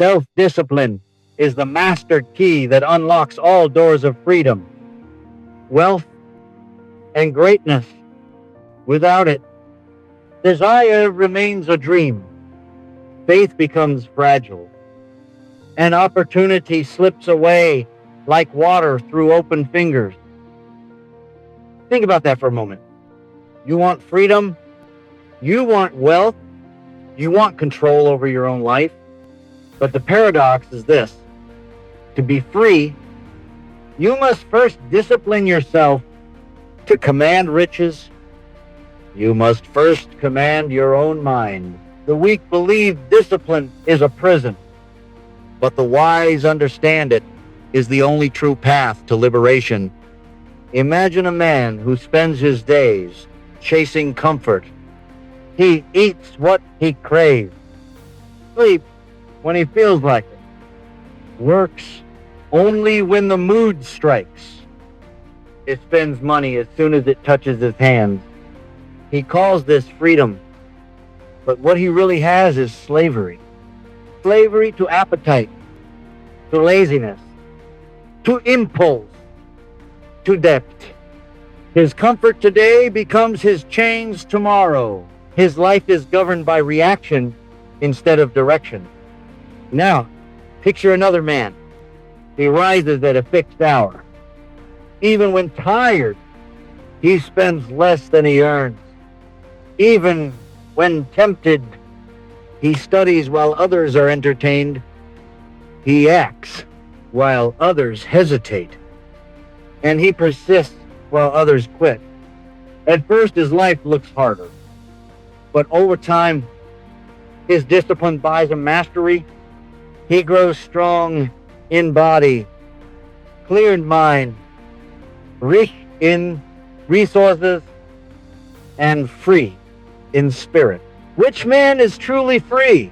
Self-discipline is the master key that unlocks all doors of freedom, wealth, and greatness. Without it, desire remains a dream, faith becomes fragile, and opportunity slips away like water through open fingers. Think about that for a moment. You want freedom, you want wealth, you want control over your own life. But the paradox is this: to be free, you must first discipline yourself to command riches. You must first command your own mind. The weak believe discipline is a prison, but the wise understand it is the only true path to liberation. Imagine a man who spends his days chasing comfort. He eats what he craves, sleeps when he feels like it, works only when the mood strikes. He spends money as soon as it touches his hands. He calls this freedom, but what he really has is slavery. Slavery to appetite, to laziness, to impulse, to debt. His comfort today becomes his chains tomorrow. His life is governed by reaction instead of direction. Now, picture another man. He rises at a fixed hour. Even when tired, he spends less than he earns. Even when tempted, he studies while others are entertained. He acts while others hesitate. And he persists while others quit. At first, his life looks harder. But over time, his discipline buys him mastery. He grows strong in body, clear in mind, rich in resources, and free in spirit. Which man is truly free?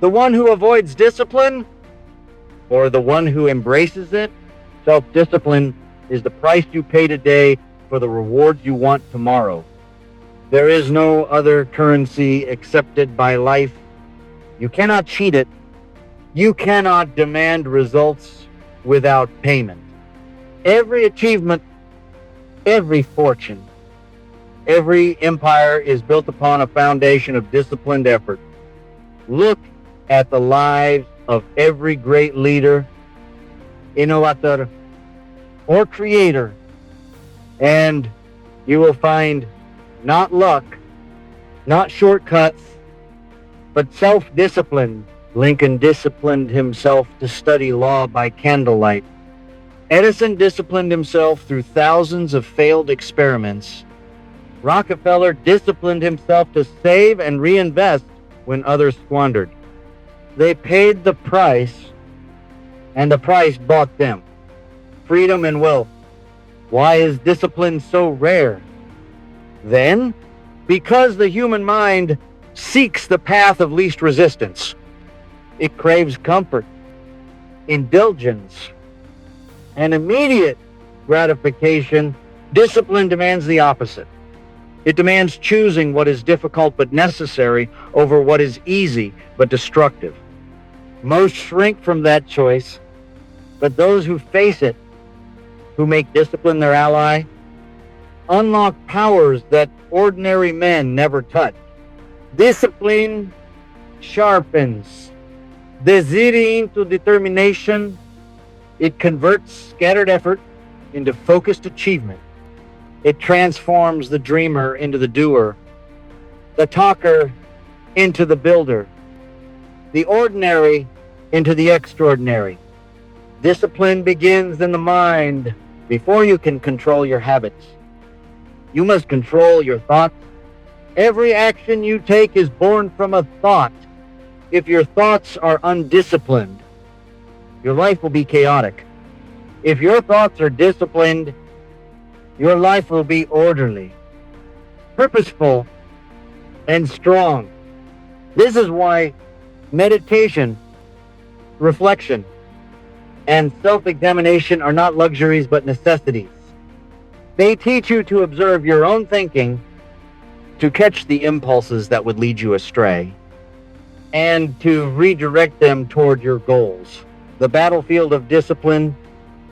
The one who avoids discipline or the one who embraces it? Self-discipline is the price you pay today for the rewards you want tomorrow. There is no other currency accepted by life. You cannot cheat it. You cannot demand results without payment. Every achievement, every fortune, every empire is built upon a foundation of disciplined effort. Look at the lives of every great leader, innovator, or creator, and you will find not luck, not shortcuts, but self-discipline. Lincoln disciplined himself to study law by candlelight. Edison disciplined himself through thousands of failed experiments. Rockefeller disciplined himself to save and reinvest when others squandered. They paid the price, and the price bought them freedom and wealth. Why is discipline so rare? Then, because the human mind seeks the path of least resistance. It craves comfort, indulgence, and immediate gratification. Discipline demands the opposite. It demands choosing what is difficult but necessary over what is easy but destructive. Most shrink from that choice, but those who face it, who make discipline their ally, unlock powers that ordinary men never touch. Discipline sharpens desire into determination. It converts scattered effort into focused achievement. It transforms the dreamer into the doer, the talker into the builder, the ordinary into the extraordinary. Discipline begins in the mind before you can control your habits. You must control your thoughts. Every action you take is born from a thought. If your thoughts are undisciplined, your life will be chaotic. If your thoughts are disciplined, your life will be orderly, purposeful, and strong. This is why meditation, reflection, and self-examination are not luxuries but necessities. They teach you to observe your own thinking, to catch the impulses that would lead you astray, and to redirect them toward your goals. The battlefield of discipline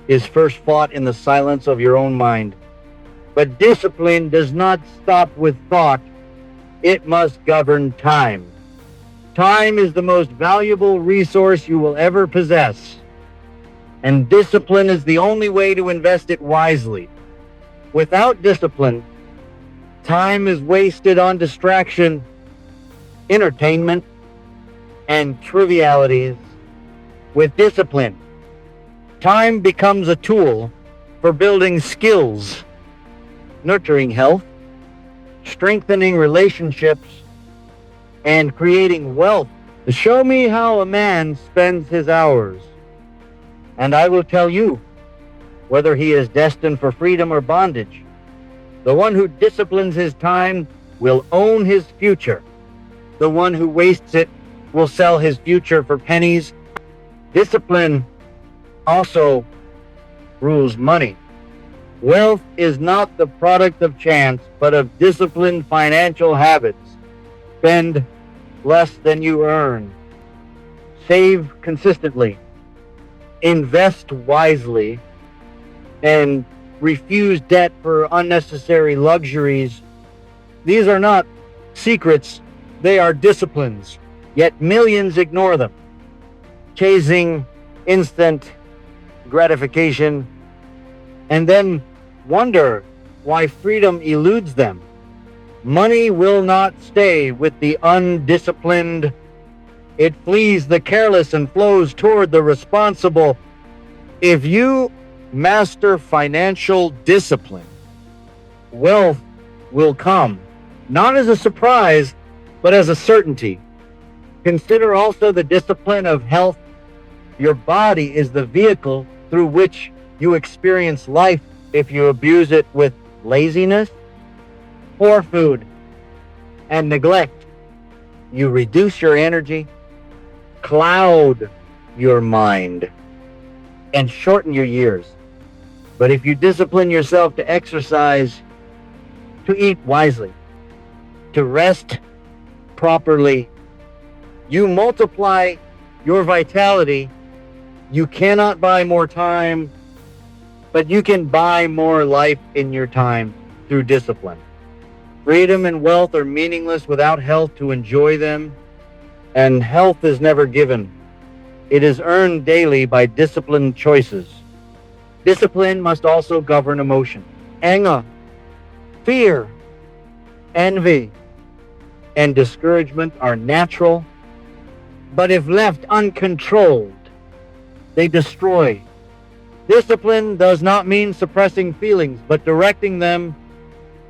is first fought in the silence of your own mind. But discipline does not stop with thought, it must govern time. Time is the most valuable resource you will ever possess, and discipline is the only way to invest it wisely. Without discipline, time is wasted on distraction, entertainment, and trivialities. With discipline, time becomes a tool for building skills, nurturing health, strengthening relationships, and creating wealth. Show me how a man spends his hours, and I will tell you whether he is destined for freedom or bondage. The one who disciplines his time will own his future. The one who wastes it will sell his future for pennies. Discipline also rules money. Wealth is not the product of chance, but of disciplined financial habits. Spend less than you earn. Save consistently. Invest wisely. And refuse debt for unnecessary luxuries. These are not secrets, they are disciplines, yet millions ignore them, chasing instant gratification, and then wonder why freedom eludes them. Money will not stay with the undisciplined. It flees the careless and flows toward the responsible. If you master financial discipline, wealth will come, not as a surprise, but as a certainty. Consider also the discipline of health. Your body is the vehicle through which you experience life. If you abuse it with laziness, poor food, and neglect, you reduce your energy, cloud your mind, and shorten your years. But if you discipline yourself to exercise, to eat wisely, to rest properly, you multiply your vitality. You cannot buy more time, but you can buy more life in your time through discipline. Freedom and wealth are meaningless without health to enjoy them, and health is never given. It is earned daily by disciplined choices. Discipline must also govern emotion. Anger, fear, envy, and discouragement are natural, but if left uncontrolled, they destroy. Discipline does not mean suppressing feelings, but directing them.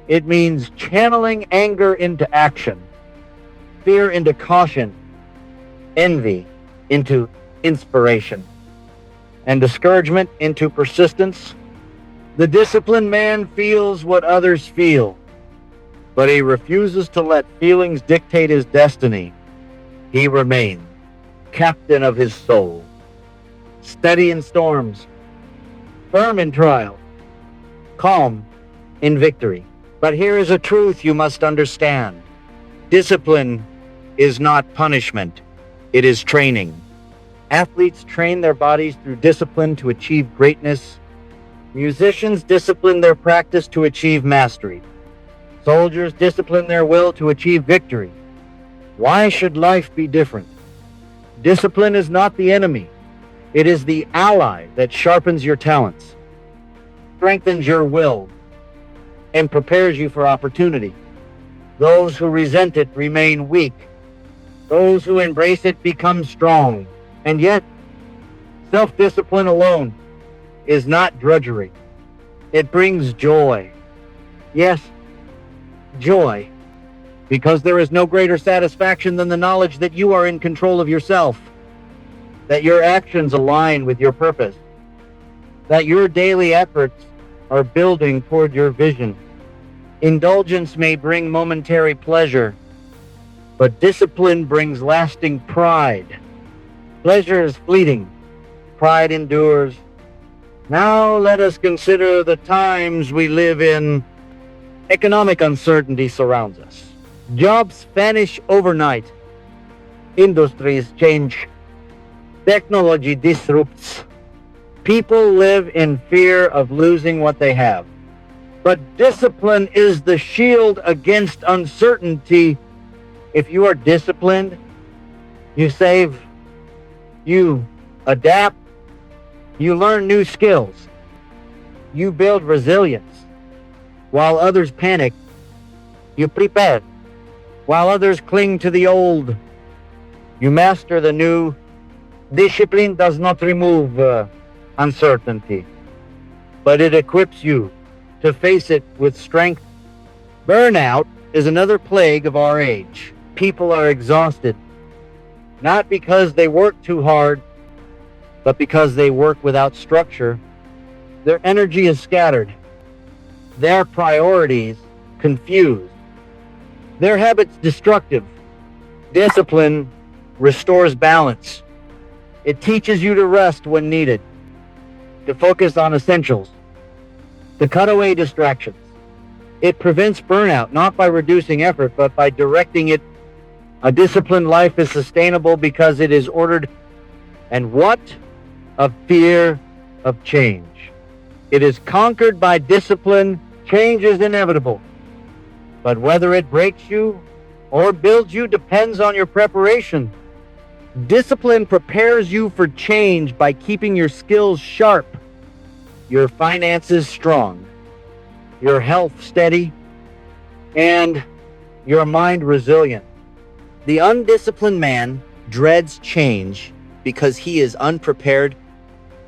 It means channeling anger into action, fear into caution, envy into inspiration, and discouragement into persistence. The disciplined man feels what others feel, but he refuses to let feelings dictate his destiny. He remains captain of his soul, steady in storms, firm in trial, calm in victory. But here is a truth you must understand. Discipline is not punishment, it is training. Athletes train their bodies through discipline to achieve greatness. Musicians discipline their practice to achieve mastery. Soldiers discipline their will to achieve victory. Why should life be different? Discipline is not the enemy. It is the ally that sharpens your talents, strengthens your will, and prepares you for opportunity. Those who resent it remain weak. Those who embrace it become strong. And yet, self-discipline alone is not drudgery. It brings joy. Yes, joy. Because there is no greater satisfaction than the knowledge that you are in control of yourself, that your actions align with your purpose, that your daily efforts are building toward your vision. Indulgence may bring momentary pleasure, but discipline brings lasting pride. Pleasure is fleeting, pride endures. Now let us consider the times we live in. Economic uncertainty surrounds us. Jobs vanish overnight. Industries change. Technology disrupts. People live in fear of losing what they have. But discipline is the shield against uncertainty. If you are disciplined, you save, you adapt, you learn new skills, you build resilience. While others panic, you prepare. While others cling to the old, you master the new. Discipline does not remove uncertainty, but it equips you to face it with strength. Burnout is another plague of our age. People are exhausted, not because they work too hard, but because they work without structure. Their energy is scattered, their priorities confused, their habits destructive. Discipline restores balance. It teaches you to rest when needed, to focus on essentials, to cut away distractions. It prevents burnout not by reducing effort, but by directing it. A disciplined life is sustainable because it is ordered. And what? A fear of change. It is conquered by discipline. Change is inevitable. But whether it breaks you or builds you depends on your preparation. Discipline prepares you for change by keeping your skills sharp, your finances strong, your health steady, and your mind resilient. The undisciplined man dreads change because he is unprepared.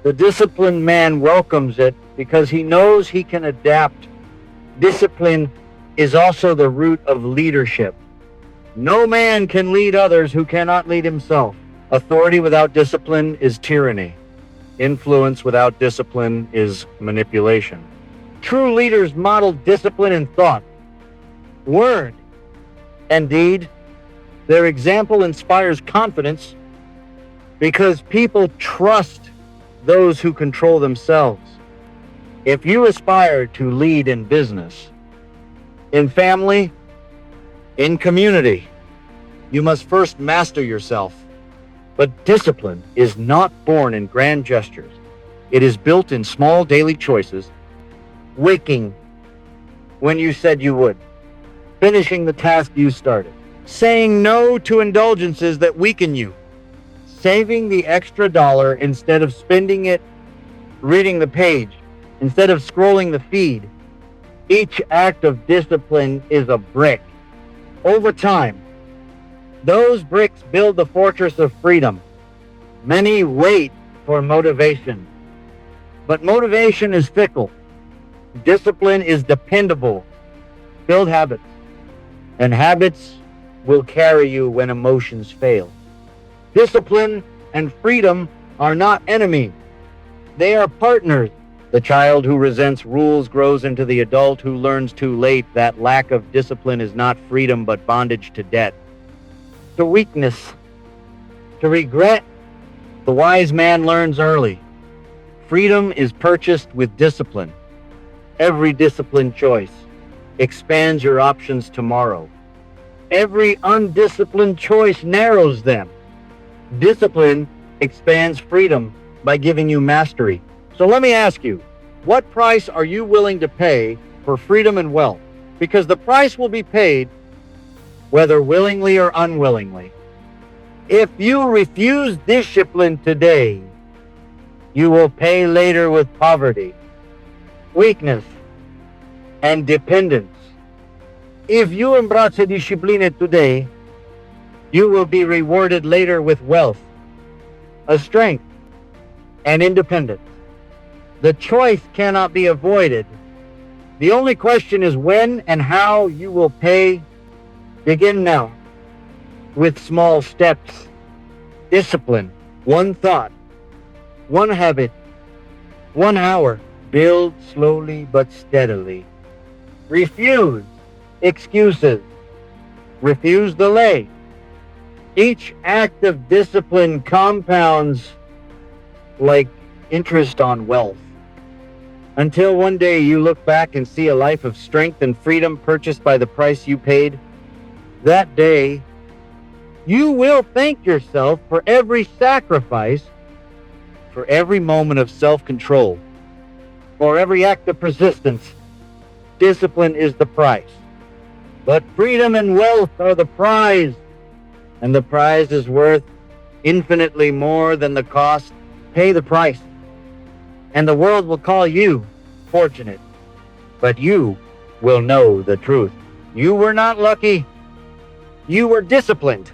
The disciplined man welcomes it because he knows he can adapt. Discipline is also the root of leadership. No man can lead others who cannot lead himself. Authority without discipline is tyranny. Influence without discipline is manipulation. True leaders model discipline in thought, word, and deed. Their example inspires confidence because people trust those who control themselves. If you aspire to lead in business, in family, in community, you must first master yourself. But discipline is not born in grand gestures. It is built in small daily choices. Waking when you said you would. Finishing the task you started. Saying no to indulgences that weaken you. Saving the extra dollar instead of spending it reading the page, instead of scrolling the feed. Each act of discipline is a brick. Over time, those bricks build the fortress of freedom. Many wait for motivation, but motivation is fickle. Discipline is dependable. Build habits, and habits will carry you when emotions fail. Discipline and freedom are not enemies. They are partners. The child who resents rules grows into the adult who learns too late that lack of discipline is not freedom but bondage to debt, to weakness, to regret. The wise man learns early. Freedom is purchased with discipline. Every disciplined choice expands your options tomorrow. Every undisciplined choice narrows them. Discipline expands freedom by giving you mastery. So let me ask you, what price are you willing to pay for freedom and wealth? Because the price will be paid whether willingly or unwillingly. If you refuse discipline today, you will pay later with poverty, weakness, and dependence. If you embrace discipline today, you will be rewarded later with wealth, a strength, and independence. The choice cannot be avoided. The only question is when and how you will pay. Begin now with small steps. Discipline, one thought, one habit, 1 hour. Build slowly but steadily. Refuse excuses. Refuse delay. Each act of discipline compounds like interest on wealth, until one day you look back and see a life of strength and freedom purchased by the price you paid. That day You will thank yourself for every sacrifice, for every moment of self-control, for every act of persistence. Discipline is the price. But freedom and wealth are the prize, and the prize is worth infinitely more than the cost. Pay the price, and the world will call you fortunate, but you will know the truth. You were not lucky. You were disciplined.